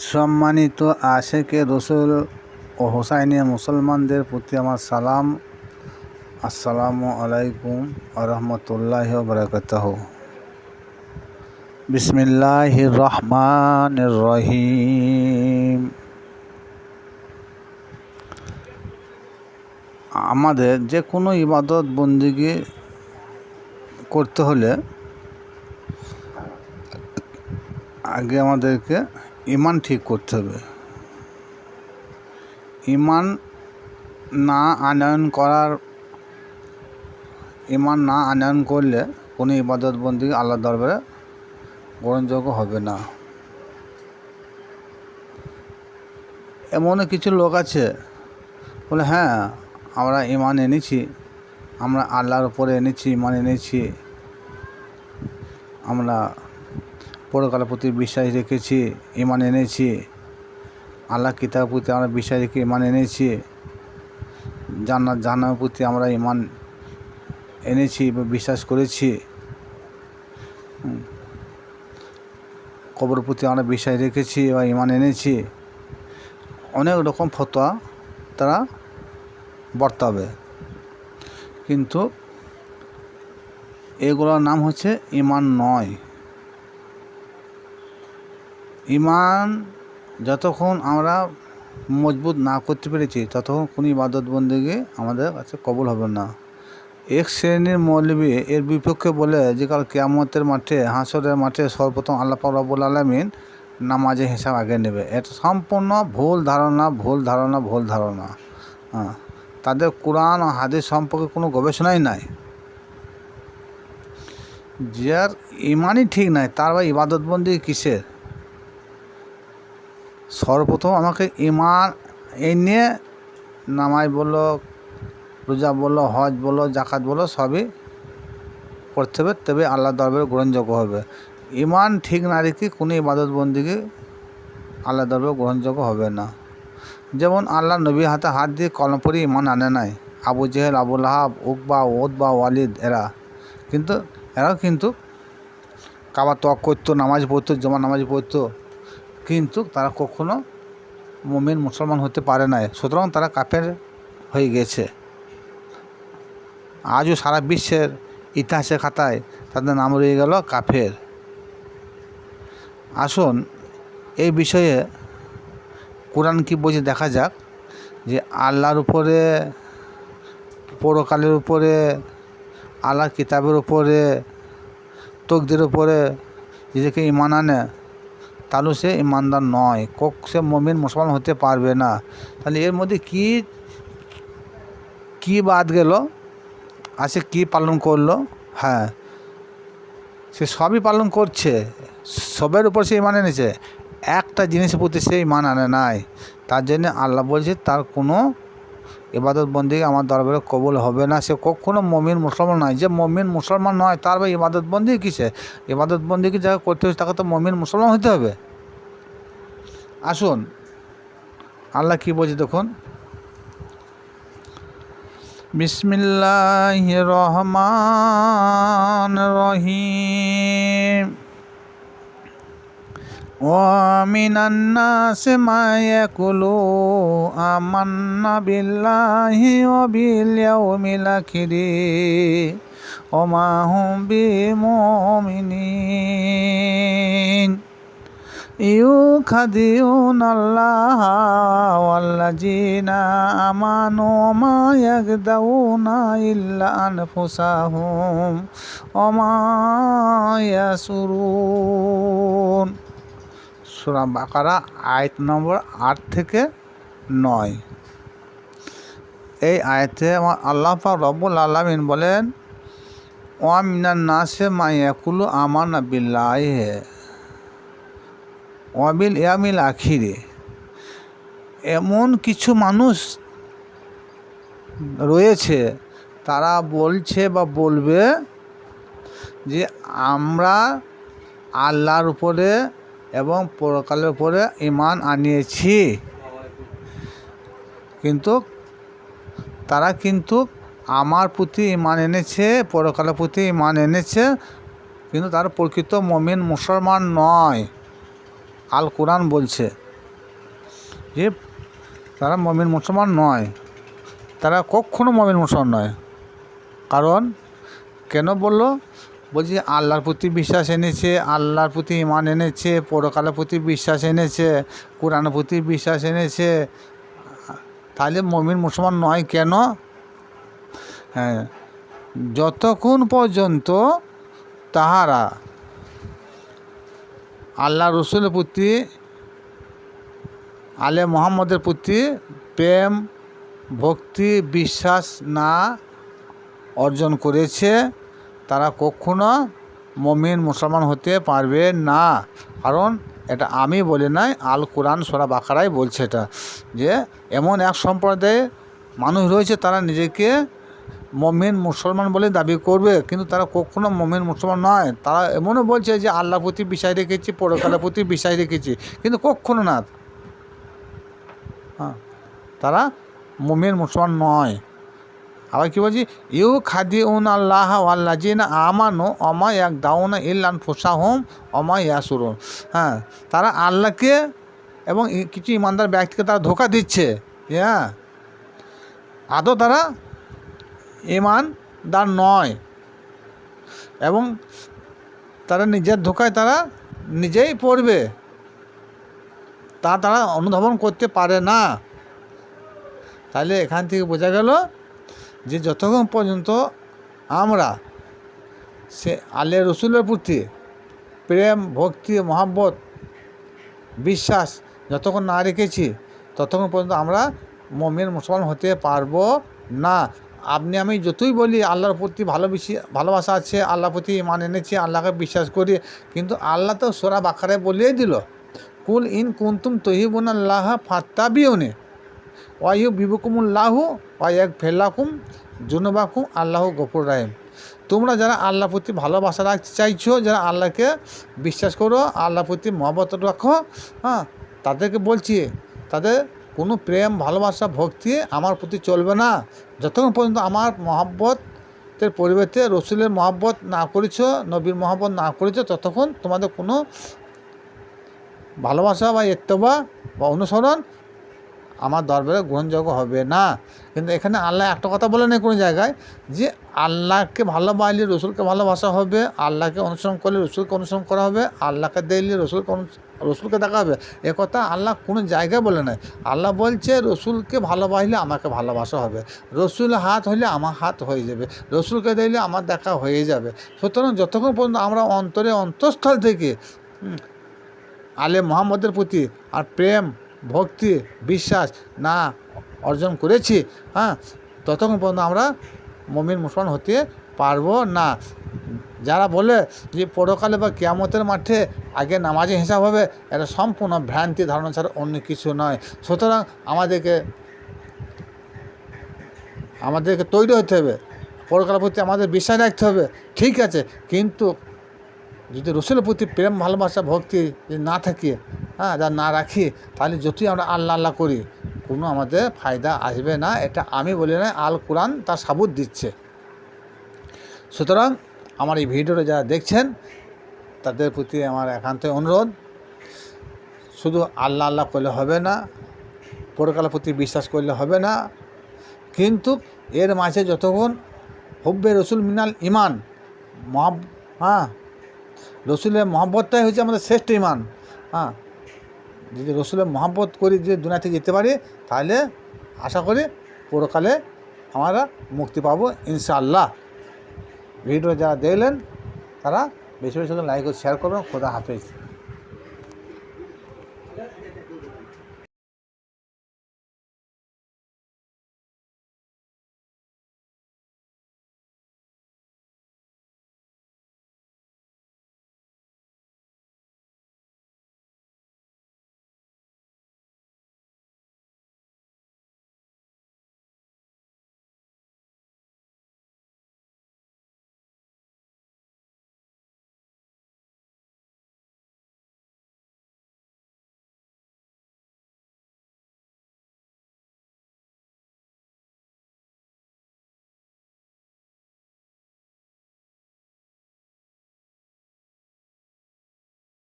সম্মানিত আশেকে রসুল ও হোসাইনিয়া মুসলমানদের প্রতি আমার সালাম। আসসালামু আলাইকুম আরহামতুল্লাহি ওয়া বারাকাতুহু। বিসমিল্লাহির রহমানির রহিম। আমাদের যে কোনো ইবাদত বন্দেগী করতে হলে আগে আমাদেরকে ঈমান ঠিক করতে হবে। ঈমান না আনয়ন করলে কোনো ইবাদত বন্দেগী আল্লাহর দরবারে গ্রহণযোগ্য হবে না। এমন কিছু লোক আছে বলে, হ্যাঁ আমরা ঈমান এনেছি, আমরা আল্লাহর উপরে ঈমান এনেছি, আমরা পরকালের প্রতি বিশ্বাস রেখেছি, ঈমান এনেছি, আল্লাহ কিতাবের প্রতি আমরা বিশ্বাস রেখে ঈমান এনেছি, জান্নাত জাহান্নামের প্রতি আমরা ঈমান এনেছি বা বিশ্বাস করেছি, কবরের প্রতি আমরা বিশ্বাস রেখেছি বা ঈমান এনেছি। অনেক রকম ফতোয়া তারা বর্তাবে, কিন্তু এগুলোর নাম হচ্ছে ঈমান নয়। ঈমান যতক্ষণ আমরা মজবুত না করতে পেরেছি ততক্ষণ কোনো ইবাদত বন্দেগী আমাদের কাছে কবুল হবে না। এক শ্রেণীর মৌলবী এর বিপক্ষে বলে যে কাল কিয়ামতের মাঠে, হাসরের মাঠে সর্বপ্রথম আল্লাহ পাক রব্বুল আলামিন নামাজের হিসাব আগে নেবে। এটা সম্পূর্ণ ভুল ধারণা। তাদের কোরআন ও হাদিস সম্পর্কে কোনো গবেষণাই নাই। যার ঈমানই ঠিক নাই তার বা ইবাদত বন্দেগী কিসের? সর্বপ্রথম আমাকে ঈমান এনে নামাজ বলো, রোজা বলো, হজ বলো, জাকাত বলো সবই করতে হবে, তবে আল্লাহর দরবারে গ্রহণযোগ্য হবে। ঈমান ঠিক না রেখে কোনো ইবাদত বন্দেগী আল্লাহর দরবারে গ্রহণযোগ্য হবে না। যেমন আল্লাহ নবীর হাতে হাত দিয়ে কলম পড়ে ঈমান আনে নাই আবু জেহেল, আবু লাহাব, উকবা, ওতবা, ওয়ালিদ এরাও কিন্তু কাবা তওয়াফ করতো, নামাজ পড়তো, জমা নামাজ পড়তো, কিন্তু তারা কখনো মুমিন মুসলমান হতে পারে নাই। সুতরাং তারা কাফের হয়ে গেছে। আজও সারা বিশ্বের ইতিহাসের খাতায় তাদের নাম রয়ে গেল কাফের। আসুন এই বিষয়ে কোরআন কি বলছে দেখা যাক। যে আল্লাহর উপরে, পরকালের উপরে, আল্লাহর কিতাবের উপরে, তকদিরের উপরে নিজেকে ঈমান আনে তাহলে সে ঈমানদার নয়, সে মুমিন মুসলমান হতে পারবে না। তাহলে এর মধ্যে কি বাদ গেল? আর সে কী পালন করলো? হ্যাঁ, সে সবই পালন করছে, সবের উপর সে ঈমান এনেছে, একটা জিনিসের প্রতি সে ঈমান আনে নাই। তার জন্য আল্লাহ বলছে তার কোনো ইবাদত বন্দেগী আমার দরবারে কবুল হবে না। সে কখনো মুমিন মুসলমান নয়। যে মুমিন মুসলমান নয় তার বা ইবাদত বন্দেগী কিসে? ইবাদত বন্দেগী যাকে করতে হবে তাকে তো মুমিন মুসলমান হতে হবে। আসুন আল্লাহ কি বলছে দেখুন। বিসমিল্লাহির রহমানির রহিম। ওয়া মিনান নাসি মা ইয়াকুলু আমান্না বিল্লাহি ওয়া বিল ইয়াউমিল আখিরি ওয়া মা হুম বিমুমিনিন ইউখাদিউনাল্লাহা ওয়াল্লাযীনা আমানু মা ইয়াগদাউনা ইল্লা আনফুসাহুম ওয়া মা ইয়াশুরুন। সূরা বাকারা আয়াত নম্বর 8 থেকে 9। এই আয়াতে আল্লাহ পাক রব্বুল আলামিন বলেন, ওয়া মিনান নাসি মা ইয়াকুলু আমান্না বিল্লাহি ওয়া বিল ইয়াউমিল আখিরি। এমন কিছু মানুষ রয়েছে তারা বলছে বা বলবে যে আমরা আল্লাহর উপরে এবং পরকালের উপরে ঈমান আনিয়েছি, কিন্তু তারা আমার প্রতি ঈমান এনেছে, পরকালের প্রতি ঈমান এনেছে, কিন্তু তারা প্রকৃত মুমিন মুসলমান নয়। আল কোরআন বলছে। যে তারা মুমিন মুসলমান নয়, তারা কখনো মুমিন মুসলমান নয়। কারণ কেন বললো? বলছি আল্লাহর প্রতি বিশ্বাস এনেছে, আল্লাহর প্রতি ঈমান এনেছে, পরকালের প্রতি বিশ্বাস এনেছে, কোরআনের প্রতি বিশ্বাস এনেছে, তাহলে মুমিন মুসলমান নয় কেন? হ্যাঁ, যতক্ষণ পর্যন্ত তাহারা আল্লাহ রসুলের প্রতি, আলে মুহাম্মদের প্রতি প্রেম, ভক্তি, বিশ্বাস না অর্জন করেছে, তারা কখনো মুমিন মুসলমান হতে পারবে না। কারণ এটা আমি বলি নাই, আল কোরআন সূরা বাকারায় বলছে এটা, যে এমন এক সম্প্রদায়ে মানুষ রয়েছে তারা নিজেকে মুমিন মুসলমান বলে দাবি করবে, কিন্তু তারা কখনো মুমিন মুসলমান নয়। তারা এমনও বলছে যে আল্লাহর প্রতি বিশ্বাস রেখেছি, পরকালের প্রতি বিশ্বাস রেখেছি, কিন্তু কখনো না, হ্যাঁ, তারা মুমিন মুসলমান নয়। আবার কী বলছি? ইউ খাদিউন আল্লাহ ওয়াল্লাযিনা আমানু ওমা ইয়াকদাউনা ইল্লা আনফুসাহুম ওমা ইয়াসুরুন। হ্যাঁ, তারা আল্লাহকে এবং কিছু ইমানদার ব্যক্তিকে তারা ধোঁকা দিচ্ছে। হ্যাঁ, আদৌ তারা ইমানদার নয়, এবং তারা নিজের ধোঁকায় তারা নিজেই পড়বে, তারা অনুধাবন করতে পারে না। তাহলে এখান থেকে বোঝা গেল যে যতক্ষণ পর্যন্ত আমরা সে আল্লাহ রসুলের প্রতি প্রেম, ভক্তি, মহব্বত, বিশ্বাস যতক্ষণ না রেখেছি, ততক্ষণ পর্যন্ত আমরা মুমিন মুসলমান হতে পারবো না। আপনি আমি যতই বলি আল্লাহর প্রতি ভালোবাসা আছে, আল্লাহর প্রতি ঈমান এনেছি, আল্লাহকে বিশ্বাস করি, কিন্তু আল্লাহ তো সূরা বাকারায় বলেই দিল, কুল ইন কুনতুম তুহিবুনাল্লাহ ফাত্তাবিউনি ওয়া ইউহিব্বুকুমুল্লাহু ওয়া ইয়াগফির লাকুম যুনুবাকুম আল্লাহু গফুরুর রহিম। তোমরা যারা আল্লাহর প্রতি ভালোবাসা রাখতে চাইছো, যারা আল্লাহকে বিশ্বাস করো, আল্লাহর প্রতি মহব্বত রাখো, হ্যাঁ, তাদেরকে বলছি, তাদের কোনো প্রেম, ভালোবাসা, ভক্তি আমার প্রতি চলবে না যতক্ষণ পর্যন্ত আমার মহব্বতের পরিবর্তে রসুলের মহব্বত না করেছো, নবীর মহব্বত না করেছো, ততক্ষণ তোমাদের কোনো ভালোবাসা বা ইত্তেবা বা অনুসরণ আমার দরবারে গ্রহণযোগ্য হবে না। কিন্তু এখানে আল্লাহ একটা কথা বলে নেই কোনো জায়গায়, যে আল্লাহকে ভালোবাসলে রসুলকে ভালোবাসা হবে, আল্লাহকে অনুসরণ করলে রসুলকে অনুসরণ করা হবে, আল্লাহকে দেখলে রসুলকে দেখা হবে। এ কথা আল্লাহ কোনো জায়গায় বলে নাই। আল্লাহ বলছে রসুলকে ভালোবাসলে আমাকে ভালোবাসা হবে, রসুল হাত হলে আমার হাত হয়ে যাবে, রসুলকে দেখলে আমার দেখা হয়ে যাবে। সুতরাং যতক্ষণ পর্যন্ত আমরা অন্তরে অন্তঃস্থল থেকে আলে মুহাম্মদের প্রতি আর প্রেম, ভক্তি, বিশ্বাস না অর্জন করেছি, হ্যাঁ, ততক্ষণ পর্যন্ত আমরা মুমিন মুসলমান হতে পারবো না। যারা বলে যে পরকালে বা কিয়ামতের মাঠে আগে নামাজে হিসাব হবে, এটা সম্পূর্ণ ভ্রান্তি ধারণা ছাড়া অন্য কিছু নয়। সুতরাং আমাদেরকে তৈরি হতে হবে, পরকালের প্রতি আমাদের বিশ্বাস রাখতে হবে, ঠিক আছে, কিন্তু যদি রসুলের প্রতি প্রেম, ভালোবাসা, ভক্তি যদি না থাকে, হ্যাঁ, যা না রাখি, তাহলে যতই আমরা আল্লাহ আল্লাহ করি, কোনো আমাদের ফায়দা আসবে না। এটা আমি বলি না, আল কোরআন তার সাবুত দিচ্ছে। সুতরাং আমার এই ভিডিওটা যারা দেখছেন, তাদের প্রতি আমার একান্ত অনুরোধ, শুধু আল্লাহ আল্লাহ করলে হবে না, পরকালের প্রতি বিশ্বাস করলে হবে না, কিন্তু এর মাঝে যতক্ষণ হুব্বে রসুল মিনাল ইমান, হ্যাঁ, রসুলের মহব্বতটাই হচ্ছে আমাদের শ্রেষ্ঠ ইমান। হ্যাঁ, যদি রসুলের মহব্বত করি, যে দুনিয়া থেকে যেতে পারি, তাহলে আশা করি পরকালে আমরা মুক্তি পাবো ইনশাআল্লাহ। ভিডিও যারা দেখলেন তারা বেশি বেশি লাইক ও শেয়ার করবেন। খোদা হাফেজ।